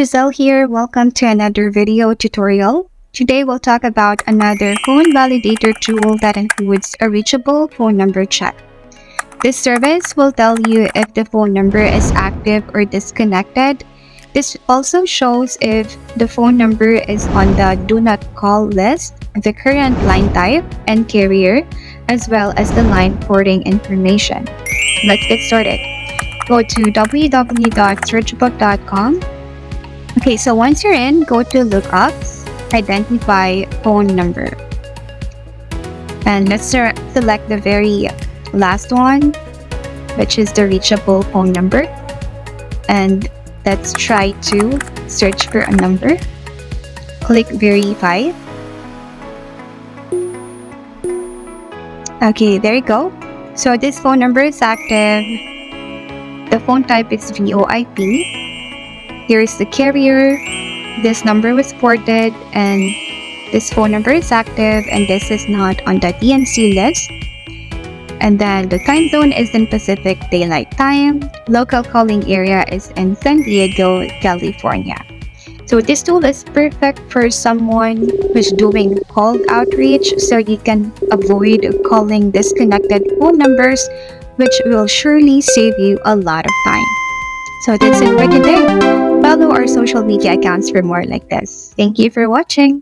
Giselle here. Welcome to another video tutorial. Today we'll talk about another phone validator tool that includes a reachable phone number check. This service will tell you if the phone number is active or disconnected. This also shows if the phone number is on the do not call list, the current line type and carrier, as well as the line porting information. Let's get started. Go to www.searchbug.com. Okay, so once you're in, go to lookups, identify phone number. And let's select the very last one, which is the reachable phone number. And let's try to search for a number. Click verify. Okay, there you go. So this phone number is active. The phone type is VoIP. Here is the carrier. This number was ported and this phone number is active and this is not on the DNC list. And then the time zone is in Pacific Daylight Time. Local calling area is in San Diego, California. So this tool is perfect for someone who's doing cold outreach, so you can avoid calling disconnected phone numbers, which will surely save you a lot of time. So that's it for today. Follow our social media accounts for more like this. Thank you for watching.